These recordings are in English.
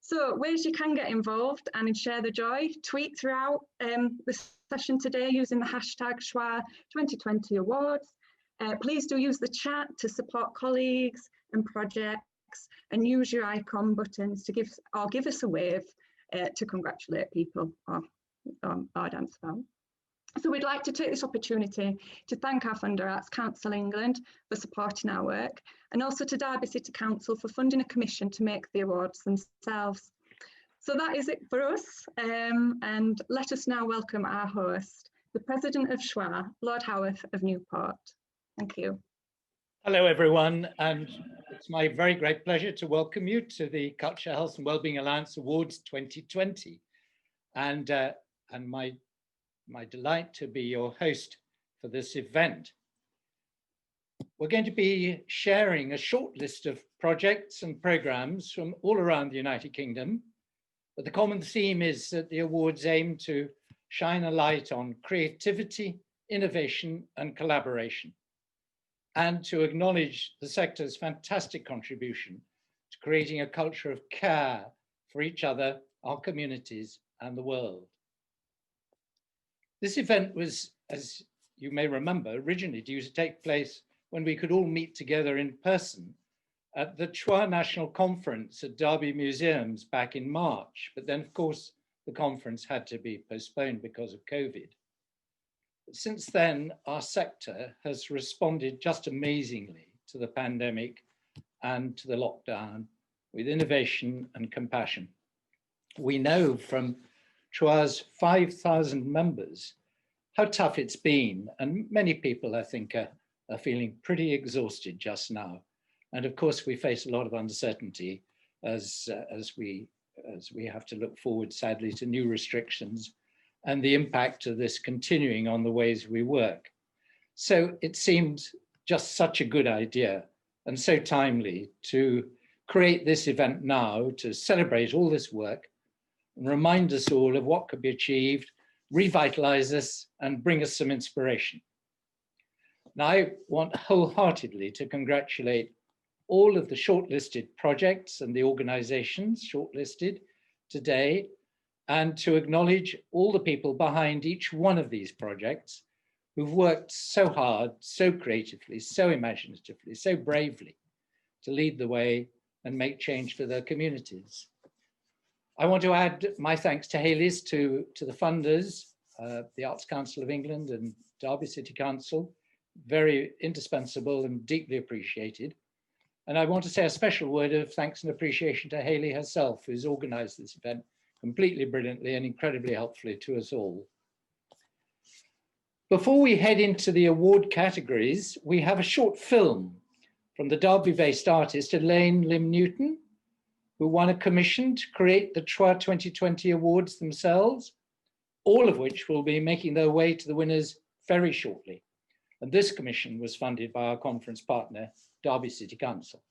So ways you can get involved and share the joy, tweet throughout the session today using the hashtag CHWA2020 awards. Please do use the chat to support colleagues and projects, and use your icon buttons to give us a wave to congratulate people or dance about. So we'd like to take this opportunity to thank our funder, Arts Council England, for supporting our work, and also to Derby City Council for funding a commission to make the awards themselves. So that is it for us, and let us now welcome our host, the President of CHWA, Lord Howarth of Newport. Thank you. Hello everyone, and it's my very great pleasure to welcome you to the Culture, Health and Wellbeing Alliance Awards 2020, and my delight to be your host for this event. We're going to be sharing a short list of projects and programs from all around the United Kingdom, but the common theme is that the awards aim to shine a light on creativity, innovation and collaboration, and to acknowledge the sector's fantastic contribution to creating a culture of care for each other, our communities and the world. This event was, as you may remember, originally due to take place when we could all meet together in person at the CHWA National Conference at Derby Museums back in March. But then, of course, the conference had to be postponed because of COVID. But since then, our sector has responded just amazingly to the pandemic and to the lockdown with innovation and compassion. We know from CHWA's 5,000 members how tough it's been, and many people, I think, are feeling pretty exhausted just now. And of course, we face a lot of uncertainty as we have to look forward, sadly, to new restrictions and the impact of this continuing on the ways we work. So it seemed just such a good idea and so timely to create this event now to celebrate all this work and remind us all of what could be achieved, revitalize us and bring us some inspiration. Now, I want wholeheartedly to congratulate all of the shortlisted projects and the organizations shortlisted today, and to acknowledge all the people behind each one of these projects who've worked so hard, so creatively, so imaginatively, so bravely to lead the way and make change for their communities. I want to add my thanks to Hayley's, to the funders, the Arts Council of England and Derby City Council, very indispensable and deeply appreciated. And I want to say a special word of thanks and appreciation to Hayley herself, who's organized this event completely brilliantly and incredibly helpfully to us all. Before we head into the award categories, we have a short film from the Derby-based artist Elaine Lim Newton, who won a commission to create the CHWA 2020 awards themselves, all of which will be making their way to the winners very shortly. And this commission was funded by our conference partner, Derby City Council.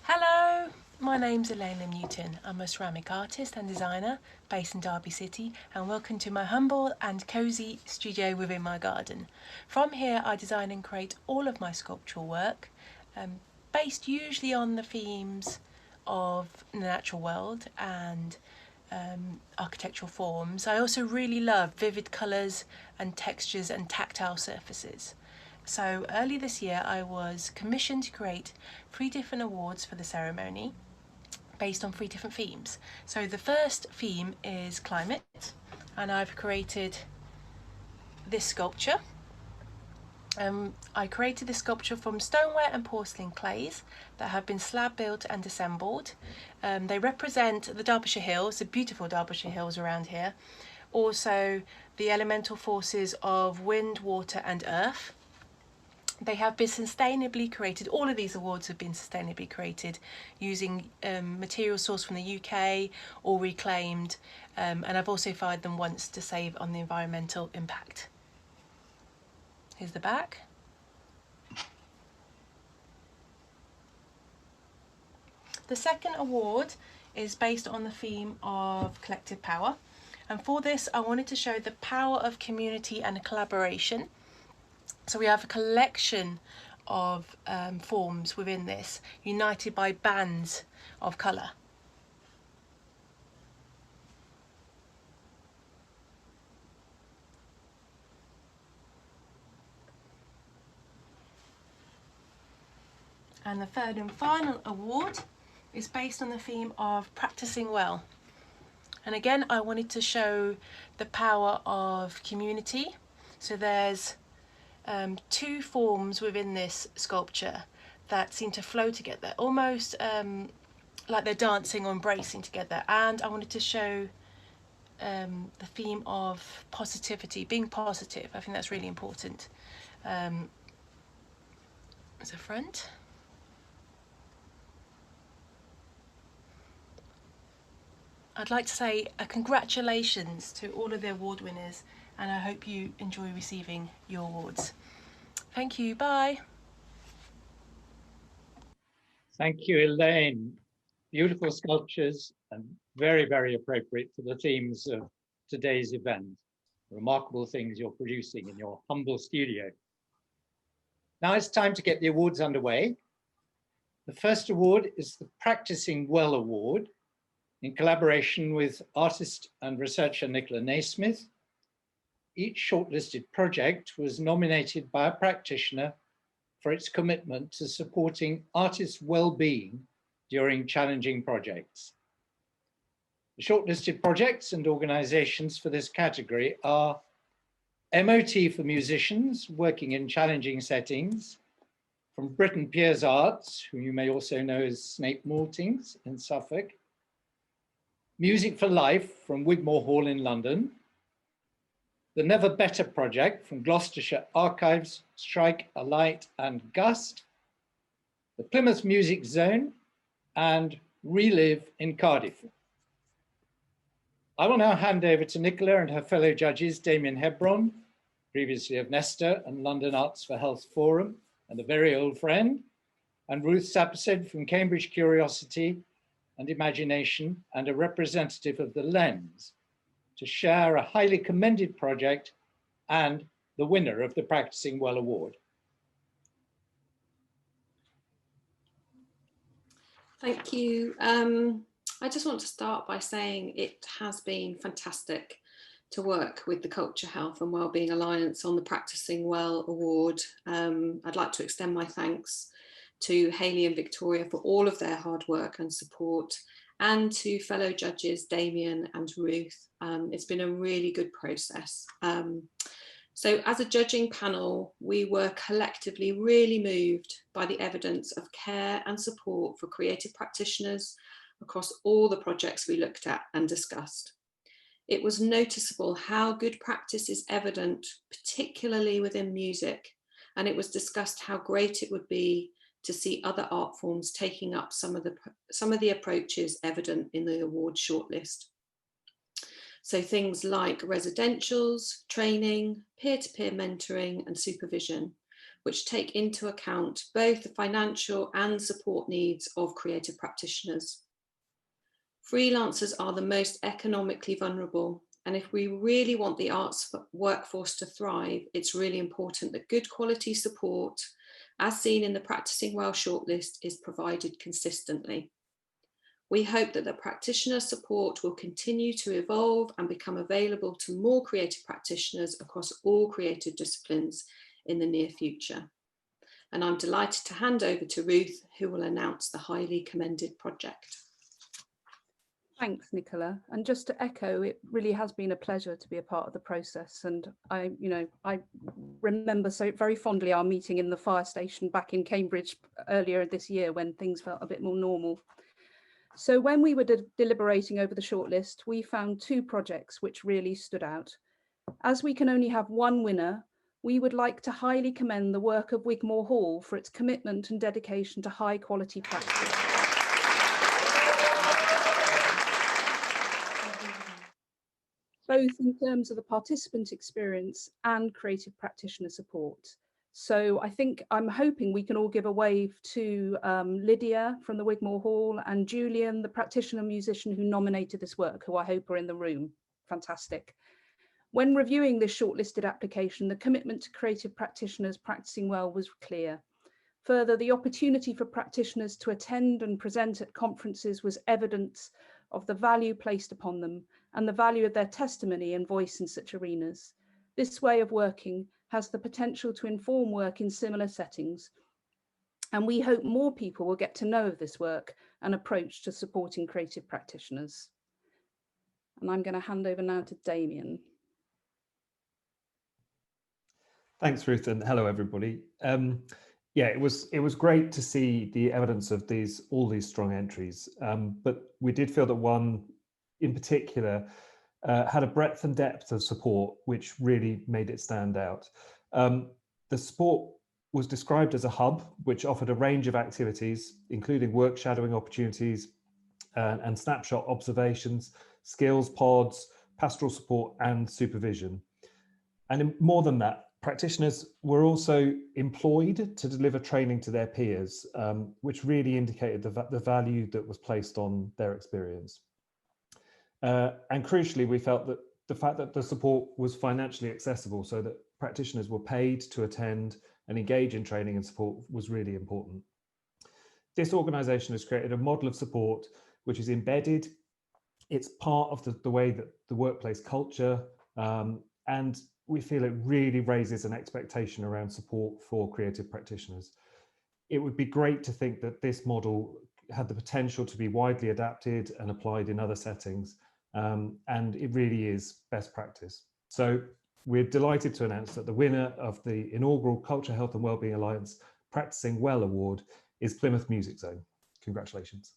Hello, my name's Elaine Lim Newton. I'm a ceramic artist and designer based in Derby City, and welcome to my humble and cosy studio within my garden. From here, I design and create all of my sculptural work, based usually on the themes of the natural world and architectural forms. I also really love vivid colours and textures and tactile surfaces. So early this year I was commissioned to create 3 different awards for the ceremony based on 3 different themes. So the first theme is climate, and I've created this sculpture. I created this sculpture from stoneware and porcelain clays that have been slab built and assembled. They represent the Derbyshire Hills, the beautiful Derbyshire Hills around here. Also the elemental forces of wind, water and earth. They have been sustainably created. All of these awards have been sustainably created using materials sourced from the UK or reclaimed, and I've also fired them once to save on the environmental impact. Here's the back. The second award is based on the theme of collective power, and for this I wanted to show the power of community and collaboration. So we have a collection of forms within this, united by bands of colour. And the third and final award is based on the theme of practicing well. And again, I wanted to show the power of community. So there's two forms within this sculpture that seem to flow together, almost like they're dancing or embracing together. And I wanted to show the theme of positivity, being positive. I think that's really important. As a front. I'd like to say congratulations to all of the award winners, and I hope you enjoy receiving your awards. Thank you, bye. Thank you, Elaine. Beautiful sculptures and very, very appropriate for the themes of today's event. Remarkable things you're producing in your humble studio. Now it's time to get the awards underway. The first award is the Practicing Well Award, in collaboration with artist and researcher Nicola Naismith. Each shortlisted project was nominated by a practitioner for its commitment to supporting artists' well-being during challenging projects. The shortlisted projects and organizations for this category are MOT for musicians working in challenging settings, from Britain Piers Arts, who you may also know as Snape Maltings in Suffolk, Music for Life from Wigmore Hall in London, the Never Better Project from Gloucestershire Archives, Strike a Light and Gust, the Plymouth Music Zone, and Relive in Cardiff. I will now hand over to Nicola and her fellow judges, Damien Hebron, previously of Nesta and London Arts for Health Forum, and a very old friend, and Ruth Sapsed from Cambridge Curiosity and Imagination, and a representative of the Lens, to share a highly commended project and the winner of the Practicing Well Award. Thank you. I just want to start by saying it has been fantastic to work with the Culture, Health and Wellbeing Alliance on the Practicing Well Award. I'd like to extend my thanks to Hayley and Victoria for all of their hard work and support, and to fellow judges Damien and Ruth. It's been a really good process. So as a judging panel, we were collectively really moved by the evidence of care and support for creative practitioners across all the projects we looked at and discussed. It was noticeable how good practice is evident, particularly within music, and it was discussed how great it would be to see other art forms taking up some of the approaches evident in the award shortlist. So things like residentials, training, peer-to-peer mentoring and supervision, which take into account both the financial and support needs of creative practitioners. Freelancers are the most economically vulnerable, and if we really want the arts workforce to thrive, it's really important that good quality support, as seen in the Practicing Well shortlist, is provided consistently. We hope that the practitioner support will continue to evolve and become available to more creative practitioners across all creative disciplines in the near future. And I'm delighted to hand over to Ruth, who will announce the highly commended project. Thanks, Nicola. And just to echo, it really has been a pleasure to be a part of the process. And I remember so very fondly our meeting in the fire station back in Cambridge earlier this year when things felt a bit more normal. So when we were deliberating over the shortlist, we found two projects which really stood out. As we can only have one winner, we would like to highly commend the work of Wigmore Hall for its commitment and dedication to high quality practice. Both in terms of the participant experience and creative practitioner support. So I'm hoping we can all give a wave to Lydia from the Wigmore Hall and Julian, the practitioner musician who nominated this work, who I hope are in the room. Fantastic. When reviewing this shortlisted application, the commitment to creative practitioners practicing well was clear. Further, the opportunity for practitioners to attend and present at conferences was evidence of the value placed upon them and the value of their testimony and voice in such arenas. This way of working has the potential to inform work in similar settings, and we hope more people will get to know of this work and approach to supporting creative practitioners. And I'm going to hand over now to Damien. Thanks, Ruth, and hello, everybody. Yeah, it was great to see the evidence of all these strong entries, but we did feel that one in particular had a breadth and depth of support which really made it stand out. The support was described as a hub which offered a range of activities, including work shadowing opportunities and snapshot observations, skills pods, pastoral support and supervision. And more than that, practitioners were also employed to deliver training to their peers, which really indicated the value that was placed on their experience. And crucially, we felt that the fact that the support was financially accessible, so that practitioners were paid to attend and engage in training and support, was really important. This organisation has created a model of support which is embedded. It's part of the way that the workplace culture, and we feel it really raises an expectation around support for creative practitioners. It would be great to think that this model had the potential to be widely adapted and applied in other settings, and it really is best practice. So we're delighted to announce that the winner of the inaugural Culture, Health and Wellbeing Alliance Practicing Well Award is Plymouth Music Zone. Congratulations.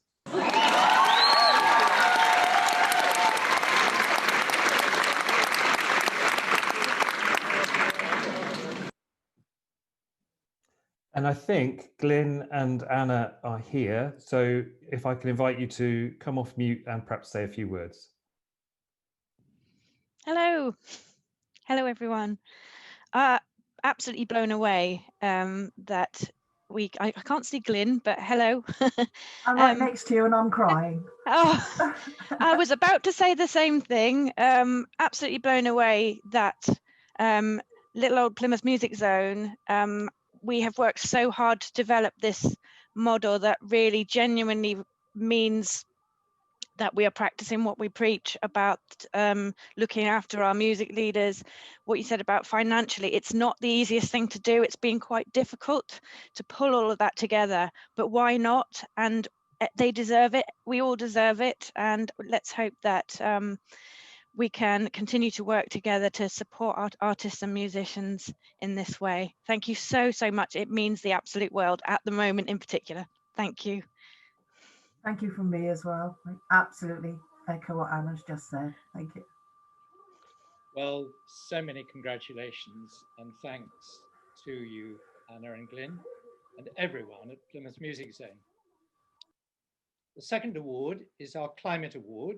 And I think Glyn and Anna are here. So if I can invite you to come off mute and perhaps say a few words. Hello. Hello, everyone. Absolutely blown away that I can't see Glyn, but hello. I'm right next to you and I'm crying. Oh, I was about to say the same thing. Absolutely blown away that little old Plymouth Music Zone, we have worked so hard to develop this model that really genuinely means that we are practicing what we preach about, looking after our music leaders. What you said about financially, it's not the easiest thing to do. It's been quite difficult to pull all of that together, but why not? And they deserve it. We all deserve it. And let's hope that we can continue to work together to support our artists and musicians in this way. Thank you so, so much. It means the absolute world at the moment in particular. Thank you. Thank you from me as well. I absolutely echo what Anna's just said. Thank you. Well, so many congratulations and thanks to you, Anna and Glyn, and everyone at Plymouth Music Zone. The second award is our Climate Award.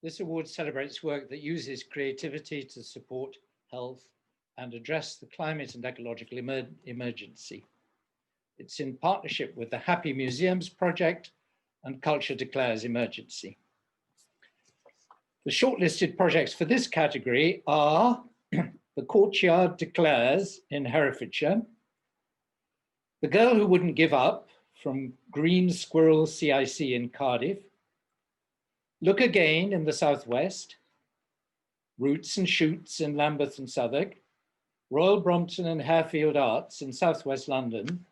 This award celebrates work that uses creativity to support health and address the climate and ecological emergency. It's in partnership with the Happy Museums Project and Culture Declares Emergency. The shortlisted projects for this category are the Courtyard Declares in Herefordshire, The Girl Who Wouldn't Give Up from Green Squirrel CIC in Cardiff, Look Again in the Southwest, Roots and Shoots in Lambeth and Southwark, Royal Brompton and Harefield Arts in Southwest London,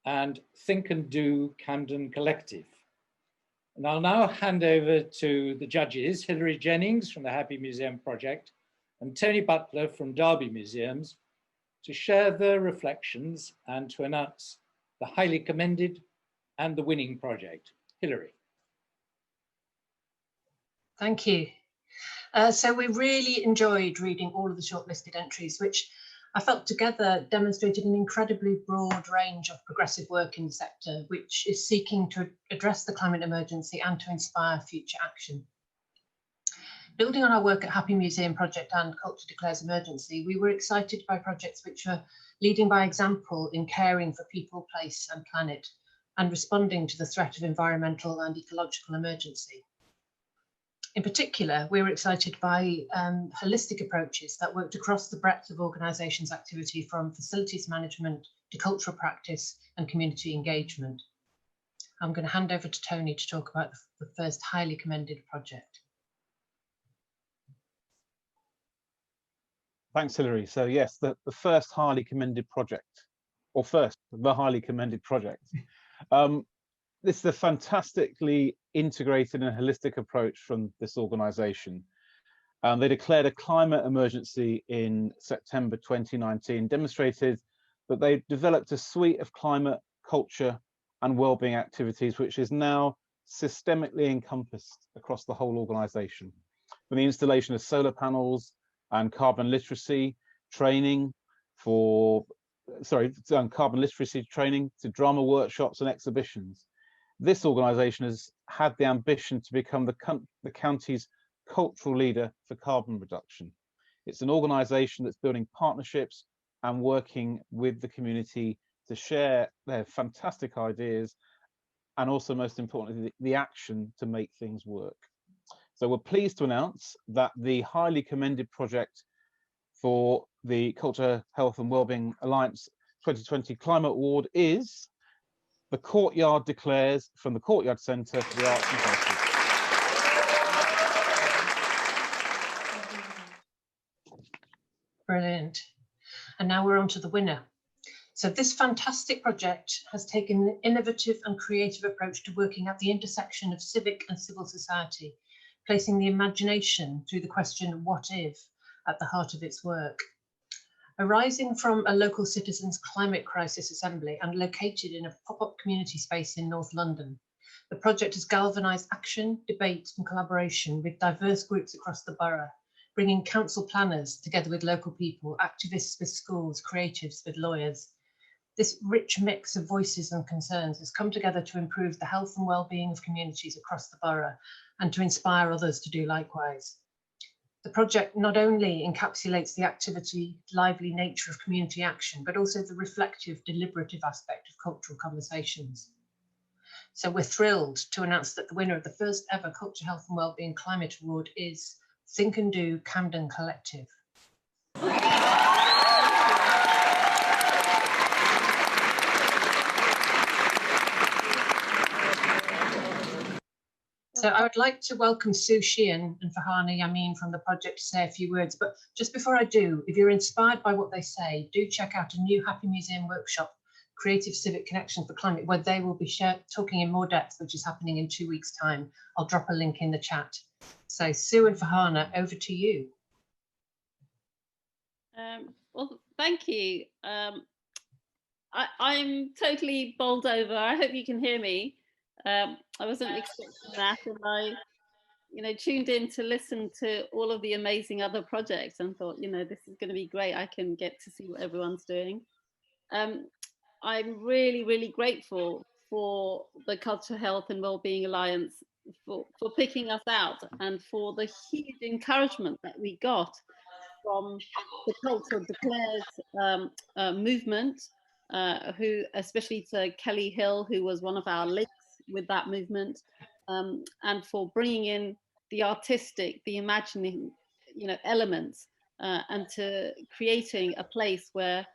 and Think and Do Camden Collective. And I'll now hand over to the judges, Hilary Jennings from the Happy Museum Project and Tony Butler from Derby Museums, to share their reflections and to announce the highly commended and the winning project. Hilary. Thank you. So we really enjoyed reading all of the shortlisted entries, which I felt together demonstrated an incredibly broad range of progressive work in the sector, which is seeking to address the climate emergency and to inspire future action. Building on our work at Happy Museum Project and Culture Declares Emergency, we were excited by projects which are leading by example in caring for people, place and planet, and responding to the threat of environmental and ecological emergency. In particular, we were excited by holistic approaches that worked across the breadth of organisations' activity, from facilities management to cultural practice and community engagement. I'm going to hand over to Tony to talk about the first highly commended project. Thanks, Hilary. So yes, the first highly commended project, or first, the highly commended project. This is a fantastically integrated and holistic approach from this organisation. They declared a climate emergency in September 2019, demonstrated that they developed a suite of climate, culture and wellbeing activities, which is now systemically encompassed across the whole organisation. From the installation of solar panels and carbon literacy training carbon literacy training to drama workshops and exhibitions. This organisation has had the ambition to become the county's cultural leader for carbon reduction. It's an organisation that's building partnerships and working with the community to share their fantastic ideas and also, most importantly, the action to make things work. So we're pleased to announce that the highly commended project for the Culture, Health and Wellbeing Alliance 2020 Climate Award is The Courtyard Declares from the Courtyard Centre for the Arts and Culture. Brilliant. And now we're on to the winner. So this fantastic project has taken an innovative and creative approach to working at the intersection of civic and civil society, placing the imagination through the question, what if, at the heart of its work. Arising from a local citizens' climate crisis assembly and located in a pop-up community space in North London, the project has galvanised action, debate and collaboration with diverse groups across the borough, bringing council planners together with local people, activists with schools, creatives with lawyers. This rich mix of voices and concerns has come together to improve the health and well-being of communities across the borough and to inspire others to do likewise. The project not only encapsulates the activity, lively nature of community action, but also the reflective, deliberative aspect of cultural conversations. So we're thrilled to announce that the winner of the first ever Culture, Health and Wellbeing Climate Award is Think and Do Camden Collective. So I would like to welcome Sue Sheehan and Farhana Yamin from the project to say a few words, but just before I do, if you're inspired by what they say, do check out a new Happy Museum workshop, Creative Civic Connection for Climate, where they will be talking in more depth, which is happening in 2 weeks' time. I'll drop a link in the chat. So Sue and Farhana, over to you. Well, thank you. I'm totally bowled over. I hope you can hear me. I wasn't expecting that, and I, tuned in to listen to all of the amazing other projects and thought, this is going to be great. I can get to see what everyone's doing. I'm really, really grateful for the Culture, Health and Wellbeing Alliance for picking us out and for the huge encouragement that we got from the Culture Declares movement, who, especially to Kelly Hill, who was one of our links with that movement, and for bringing in the artistic, the imagining, elements, and to creating a place where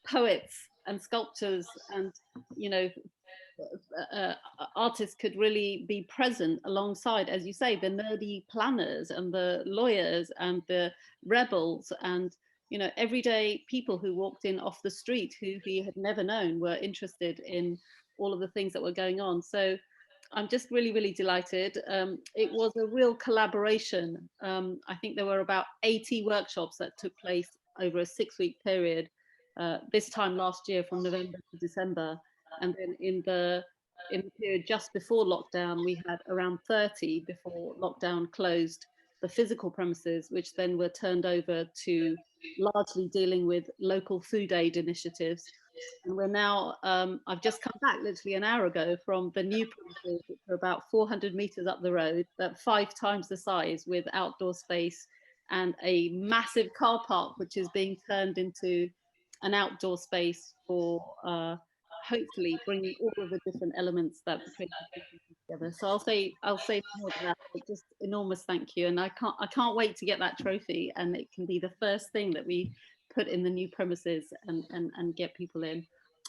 poets and sculptors and, artists could really be present alongside, as you say, the nerdy planners and the lawyers and the rebels and, everyday people who walked in off the street who he had never known were interested in all of the things that were going on. So I'm just really, really delighted. It was a real collaboration. I think there were about 80 workshops that took place over a 6-week period, this time last year from November to December. And then in the period just before lockdown, we had around 30 before lockdown closed the physical premises, which then were turned over to largely dealing with local food aid initiatives. And we're now, I've just come back literally an hour ago from the new premises, which are about 400 meters up the road, but 5 times the size, with outdoor space and a massive car park, which is being turned into an outdoor space for hopefully bringing all of the different elements that the creative together. So I'll say more than that, but just enormous thank you. And I can't wait to get that trophy, and it can be the first thing that we put in the new premises and get people in.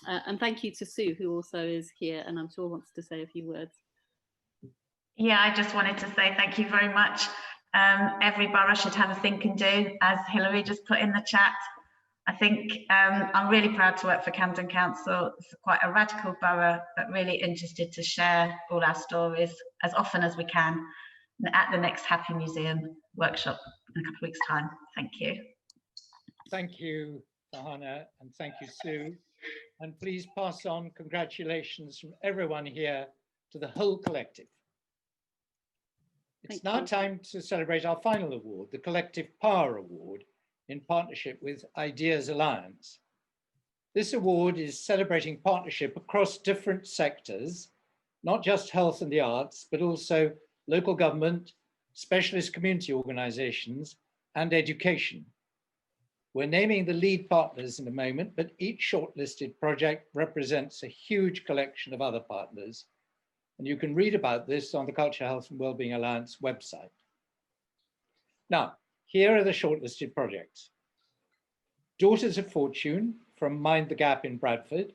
And thank you to Sue, who also is here and I'm sure wants to say a few words. Yeah, I just wanted to say thank you very much. Every borough should have a think and do, as Hilary just put in the chat. I think I'm really proud to work for Camden Council. It's quite a radical borough, but really interested to share all our stories as often as we can at the next Happy Museum workshop in a couple of weeks' time. Thank you. Thank you, Fahana, and thank you, Sue. And please pass on congratulations from everyone here to the whole collective. It's now time to celebrate our final award, the Collective Power Award, in partnership with Ideas Alliance. This award is celebrating partnership across different sectors, not just health and the arts, but also local government, specialist community organizations, and education. We're naming the lead partners in a moment, but each shortlisted project represents a huge collection of other partners. And you can read about this on the Culture, Health and Wellbeing Alliance website. Now, here are the shortlisted projects. Daughters of Fortune from Mind the Gap in Bradford.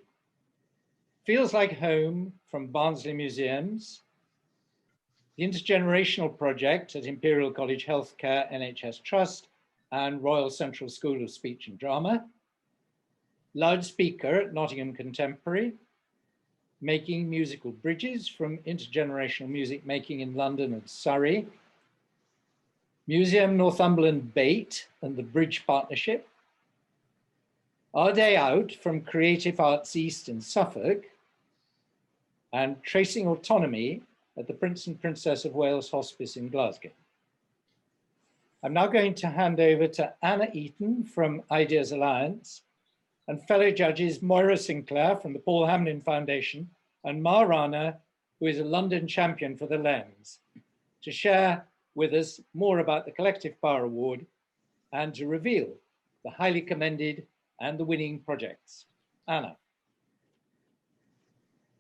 Feels Like Home from Barnsley Museums. The Intergenerational Project at Imperial College Healthcare NHS Trust and Royal Central School of Speech and Drama. Loudspeaker at Nottingham Contemporary. Making Musical Bridges from Intergenerational Music Making in London and Surrey. Museum Northumberland Bait and the Bridge Partnership. Our Day Out from Creative Arts East in Suffolk. And Tracing Autonomy at the Prince and Princess of Wales Hospice in Glasgow. I'm now going to hand over to Anna Eaton from Ideas Alliance and fellow judges Moira Sinclair from the Paul Hamlin Foundation and Ma Rana, who is a London champion for the Lens, to share with us more about the Collective Power Award and to reveal the highly commended and the winning projects. Anna.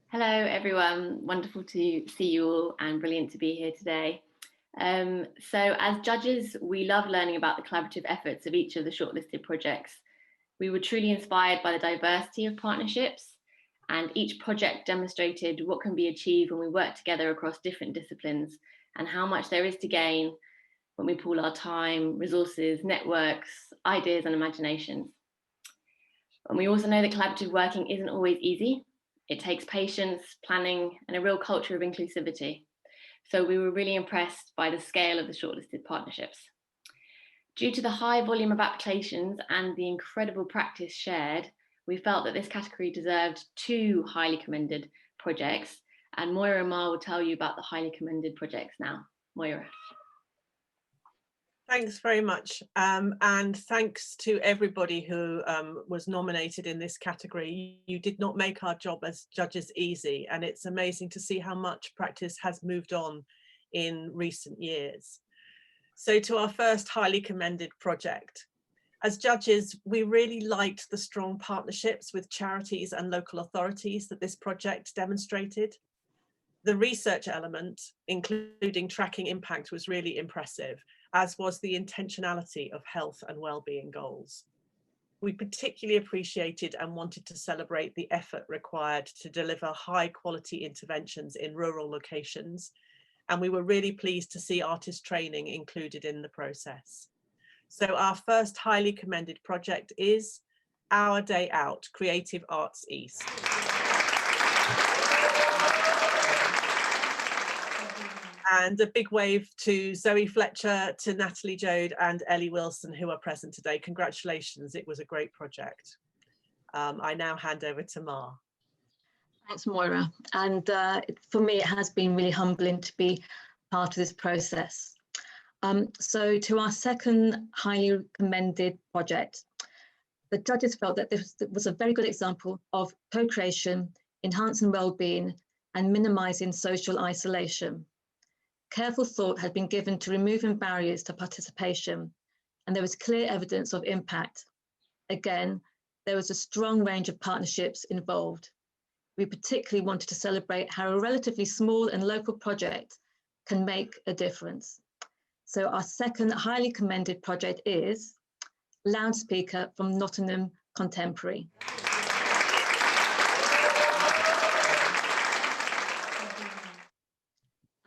Hello, everyone. Wonderful to see you all and brilliant to be here today. So as judges, we love learning about the collaborative efforts of each of the shortlisted projects. We were truly inspired by the diversity of partnerships, and each project demonstrated what can be achieved when we work together across different disciplines and how much there is to gain when we pool our time, resources, networks, ideas and imaginations. And we also know that collaborative working isn't always easy. It takes patience, planning, and a real culture of inclusivity. So we were really impressed by the scale of the shortlisted partnerships. Due to the high volume of applications and the incredible practice shared, we felt that this category deserved 2 highly commended projects, and Moira and Ma will tell you about the highly commended projects now. Moira. Thanks very much, and thanks to everybody who was nominated in this category. You did not make our job as judges easy, and it's amazing to see how much practice has moved on in recent years. So to our first highly commended project. As judges, we really liked the strong partnerships with charities and local authorities that this project demonstrated. The research element, including tracking impact, was really impressive, as was the intentionality of health and well-being goals. We particularly appreciated and wanted to celebrate the effort required to deliver high quality interventions in rural locations, and we were really pleased to see artist training included in the process. So our first highly commended project is Our Day Out, Creative Arts East. And a big wave to Zoe Fletcher, to Natalie Jode and Ellie Wilson, who are present today. Congratulations, it was a great project. I now hand over to Ma. Thanks, Moira. And for me, it has been really humbling to be part of this process. So to our second highly commended project, the judges felt that this was a very good example of co-creation, enhancing well-being and minimising social isolation. Careful thought had been given to removing barriers to participation, and there was clear evidence of impact. Again, there was a strong range of partnerships involved. We particularly wanted to celebrate how a relatively small and local project can make a difference. So our second highly commended project is Loudspeaker from Nottingham Contemporary.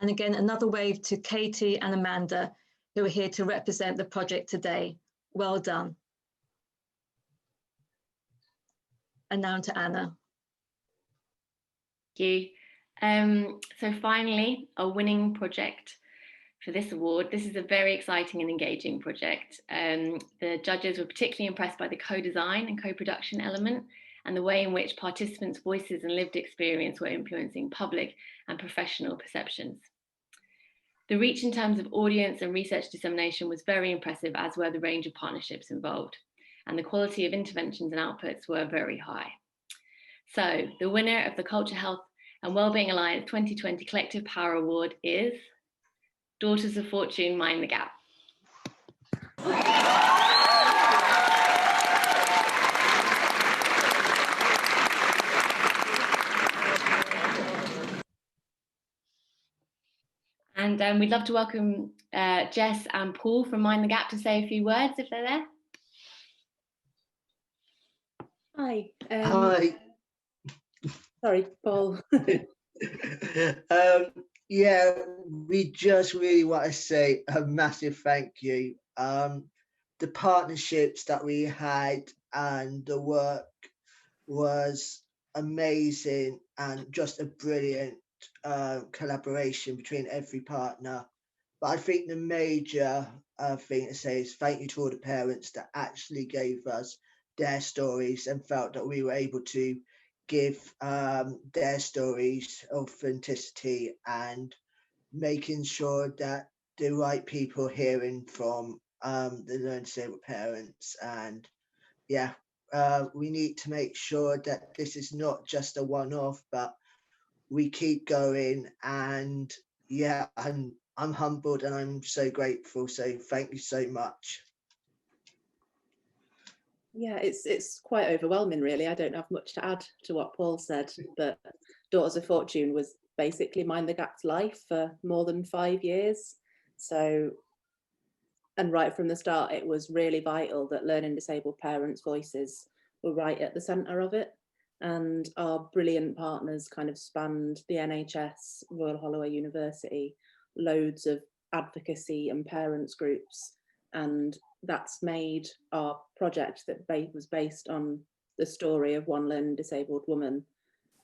And again, another wave to Katie and Amanda, who are here to represent the project today. Well done. And now to Anna. Thank you. So finally, a winning project for this award. This is a very exciting and engaging project. The judges were particularly impressed by the co-design and co-production element and the way in which participants' voices and lived experience were influencing public and professional perceptions. The reach in terms of audience and research dissemination was very impressive, as were the range of partnerships involved, and the quality of interventions and outputs were very high. So the winner of the Culture, Health and Wellbeing Alliance 2020 Collective Power Award is Daughters of Fortune Mind the Gap. And we'd love to welcome Jess and Paul from Mind the Gap to say a few words if they're there. Hi. Hi. Sorry, Paul. Yeah, we just really want to say a massive thank you. The partnerships that we had and the work was amazing and just a brilliant collaboration between every partner. But I think the major thing to say is thank you to all the parents that actually gave us their stories and felt that we were able to give their stories authenticity and making sure that the right people hearing from the learning disabled parents. And yeah, we need to make sure that this is not just a one-off, but we keep going. And yeah, I'm humbled and I'm so grateful. So thank you so much. Yeah, it's quite overwhelming, really. I don't have much to add to what Paul said, but Daughters of Fortune was basically Mind the Gap's life for more than 5 years. So, and right from the start, it was really vital that learning disabled parents' voices were right at the centre of it. And our brilliant partners kind of spanned the NHS, Royal Holloway University, loads of advocacy and parents groups. And that's made our project that was based on the story of one learning disabled woman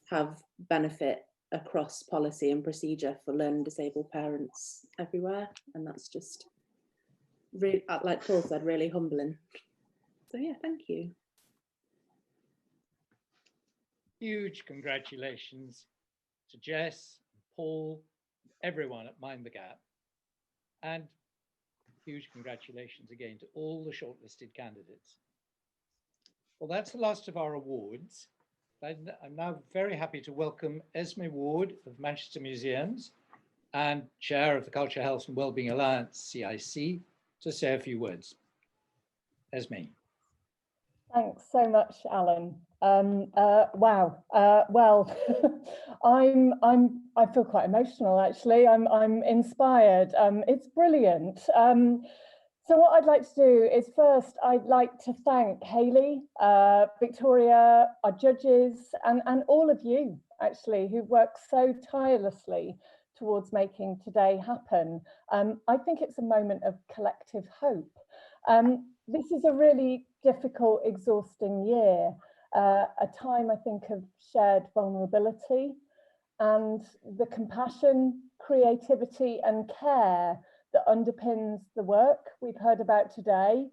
have benefit across policy and procedure for learning disabled parents everywhere. And that's just really, like Paul said, really humbling. So yeah, thank you. Huge congratulations to Jess, Paul, everyone at Mind the Gap. And huge congratulations again to all the shortlisted candidates. Well, that's the last of our awards. I'm now very happy to welcome Esme Ward of Manchester Museums and Chair of the Culture, Health and Wellbeing Alliance, CIC, to say a few words. Esme. Thanks so much, Alan. Wow. Well, I feel quite emotional actually. I'm inspired. It's brilliant. So what I'd like to do is first, I'd like to thank Hayley, Victoria, our judges, and all of you actually who worked so tirelessly towards making today happen. I think it's a moment of collective hope. This is a really difficult, exhausting year, a time I think of shared vulnerability and the compassion, creativity and care that underpins the work we've heard about today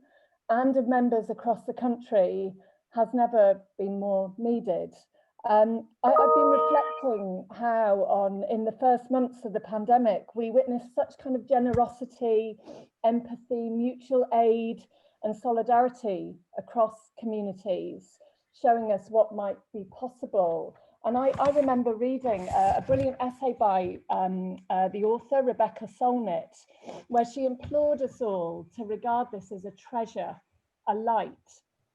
and of members across the country has never been more needed. I've been reflecting how in the first months of the pandemic, we witnessed such kind of generosity, empathy, mutual aid and solidarity across communities, showing us what might be possible. And I remember reading a brilliant essay by the author, Rebecca Solnit, where she implored us all to regard this as a treasure, a light,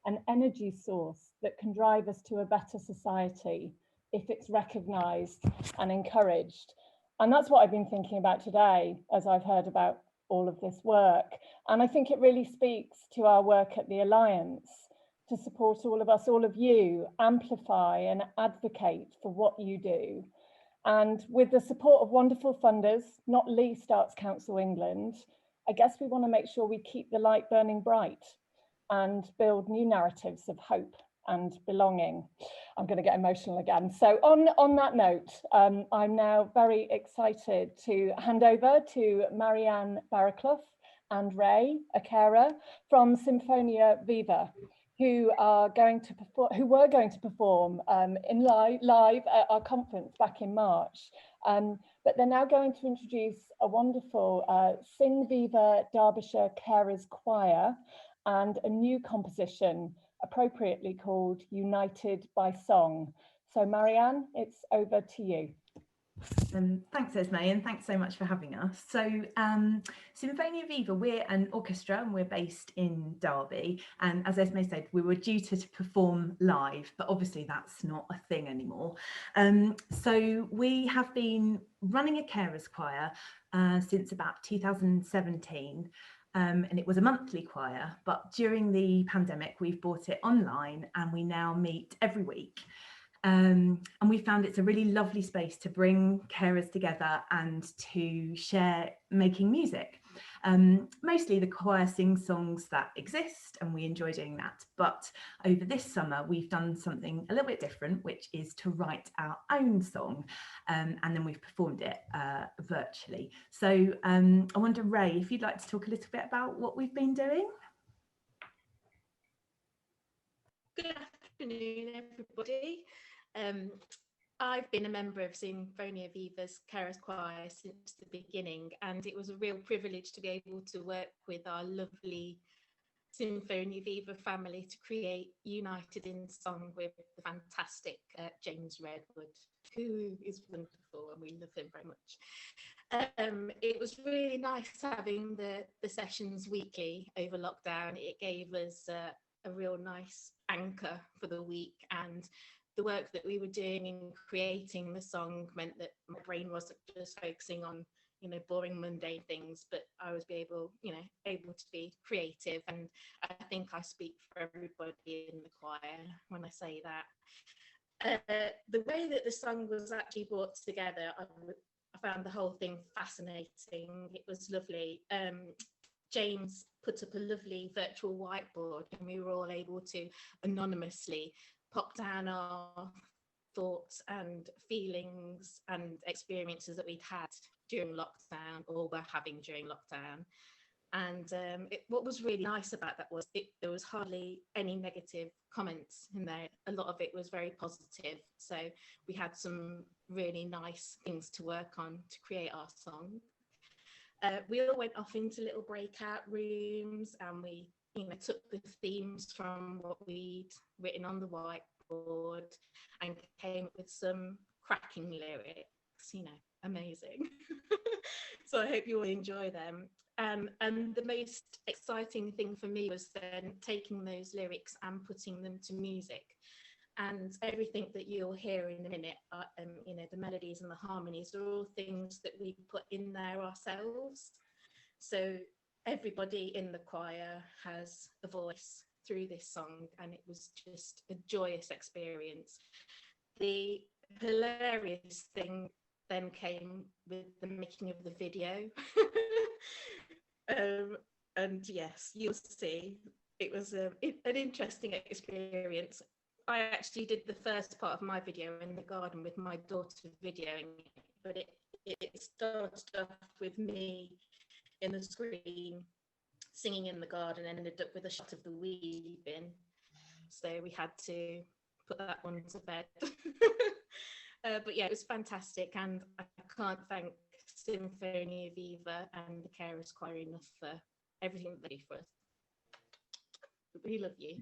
an energy source that can drive us to a better society if it's recognised and encouraged. And that's what I've been thinking about today as I've heard about all of this work. And I think it really speaks to our work at the Alliance to support all of us, all of you, amplify and advocate for what you do. And with the support of wonderful funders, not least Arts Council England, I guess we want to make sure we keep the light burning bright and build new narratives of hope and belonging. I'm going to get emotional again. So on that note, I'm now very excited to hand over to Marianne Barraclough and Ray, a carer from Sinifonia Viva, who were going to perform in live at our conference back in March. But they're now going to introduce a wonderful Sing Viva Derbyshire Carers Choir and a new composition appropriately called United by Song. So Marianne, it's over to you. Thanks, Esme, and thanks so much for having us. So Sinifonia Viva, we're an orchestra and we're based in Derby, and as Esme said, we were due to perform live, but obviously that's not a thing anymore. So we have been running a carers choir since about 2017. And it was a monthly choir, but during the pandemic we've brought it online and we now meet every week. And we found it's a really lovely space to bring carers together and to share making music. Mostly the choir sings songs that exist and we enjoy doing that. But over this summer, we've done something a little bit different, which is to write our own song. And then we've performed it virtually. So I wonder, Ray, if you'd like to talk a little bit about what we've been doing. Good afternoon, everybody. I've been a member of Sinifonia Viva's Carers Choir since the beginning, and it was a real privilege to be able to work with our lovely Sinifonia Viva family to create United in Song with the fantastic James Redwood, who is wonderful and we love him very much. It was really nice having the sessions weekly over lockdown. It gave us a real nice anchor for the week, and the work that we were doing in creating the song meant that my brain wasn't just focusing on, you know, boring mundane things, but I was able to be creative. And I think I speak for everybody in the choir when I say that. The way that the song was actually brought together, I found the whole thing fascinating. It was lovely. James put up a lovely virtual whiteboard and we were all able to anonymously pop down our thoughts and feelings and experiences that we'd had during lockdown or were having during lockdown. And what was really nice about that was there was hardly any negative comments in there. A lot of it was very positive. So we had some really nice things to work on to create our song. We all went off into little breakout rooms and we took the themes from what we'd written on the whiteboard and came up with some cracking lyrics, amazing. So I hope you all enjoy them. And the most exciting thing for me was then taking those lyrics and putting them to music. And everything that you'll hear in a minute, the melodies and the harmonies are all things that we put in there ourselves. So everybody in the choir has a voice through this song, and it was just a joyous experience. The hilarious thing then came with the making of the video. And yes, you'll see, it was an interesting experience. I actually did the first part of my video in the garden with my daughter videoing it, but it started off with me in the screen singing in the garden and ended up with a shot of the weave in. So we had to put that one to bed. But yeah, it was fantastic, and I can't thank Sinifonia Viva and the Carers Choir enough for everything that they do for us. We love you.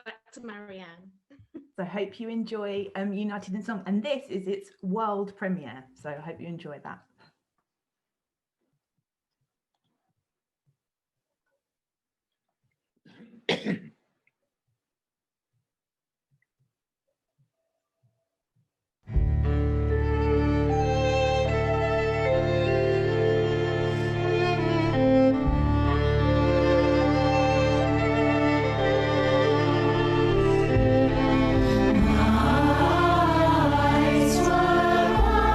Back to Marianne. So I hope you enjoy United in Song, and this is its world premiere, so I hope you enjoy that. Eyes were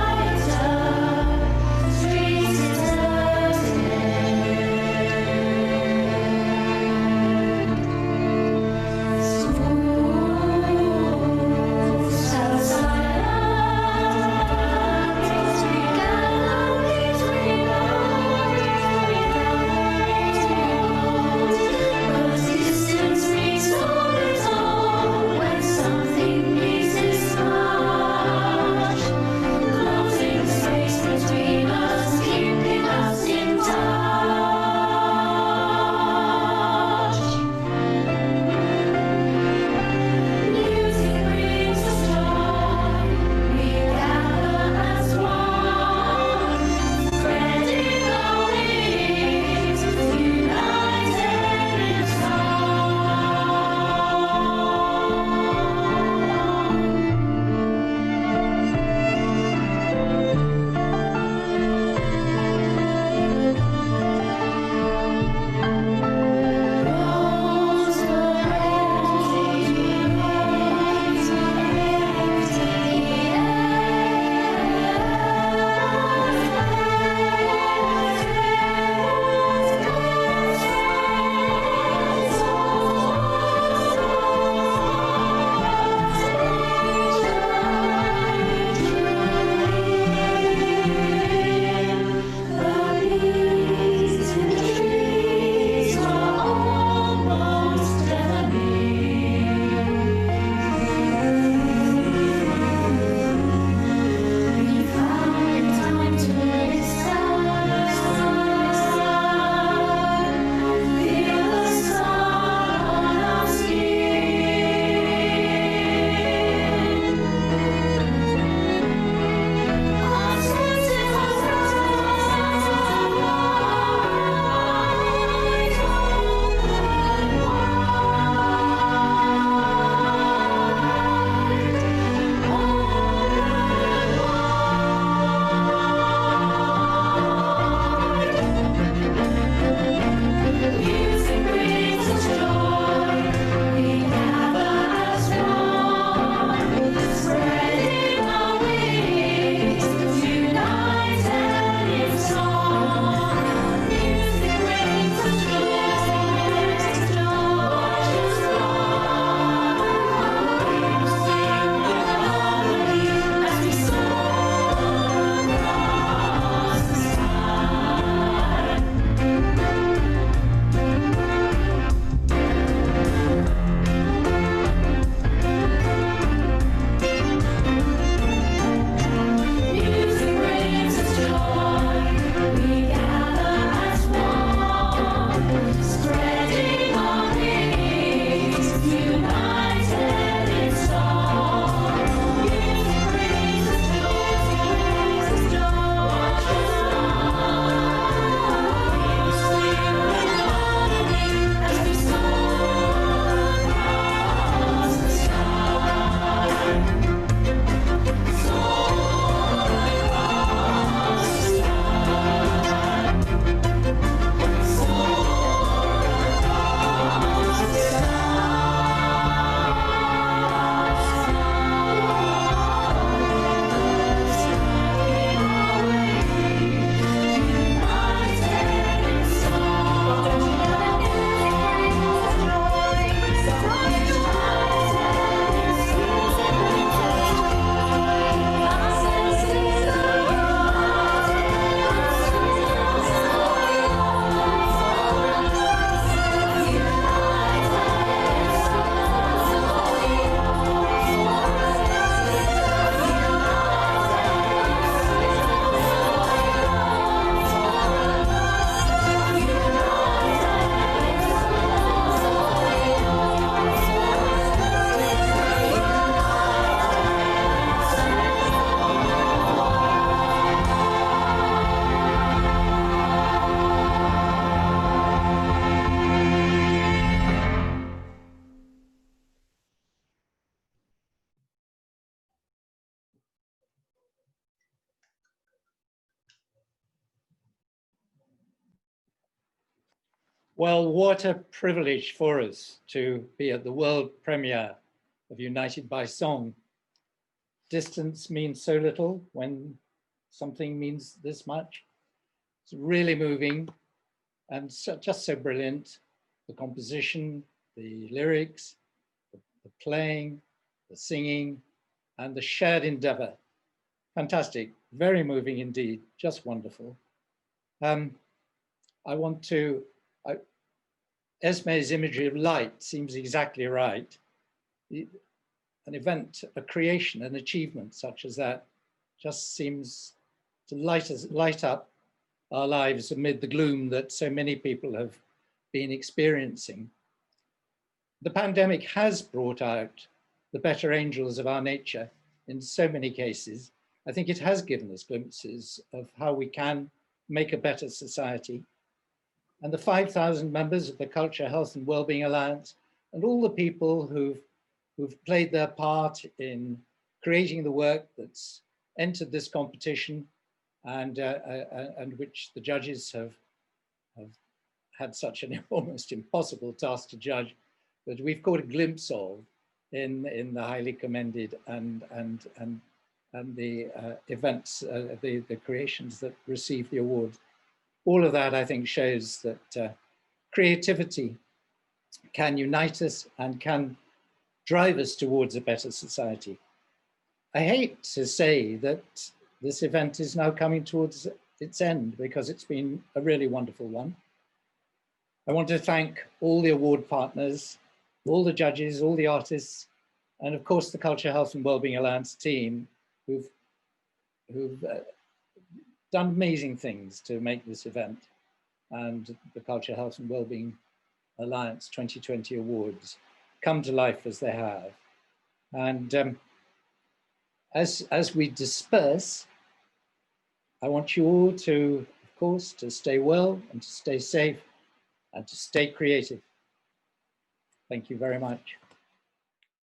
Well, what a privilege for us to be at the world premiere of United by Song. Distance means so little when something means this much. It's really moving and just so brilliant. The composition, the lyrics, the playing, the singing, and the shared endeavor. Fantastic, very moving indeed, just wonderful. I want to, Esme's imagery of light seems exactly right. An event, a creation, an achievement such as that just seems to light up our lives amid the gloom that so many people have been experiencing. The pandemic has brought out the better angels of our nature in so many cases. I think it has given us glimpses of how we can make a better society. And the 5,000 members of the Culture, Health and Wellbeing Alliance and all the people who've played their part in creating the work that's entered this competition and which the judges have had such an almost impossible task to judge, but we've caught a glimpse of in the highly commended and the events, the creations that receive the awards. All of that, I think, shows that creativity can unite us and can drive us towards a better society. I hate to say that this event is now coming towards its end because it's been a really wonderful one. I want to thank all the award partners, all the judges, all the artists, and of course the Culture, Health and Wellbeing Alliance team who've done amazing things to make this event and the Culture, Health and Wellbeing Alliance 2020 awards come to life as they have. And as we disperse, I want you all to, of course, to stay well and to stay safe and to stay creative. Thank you very much.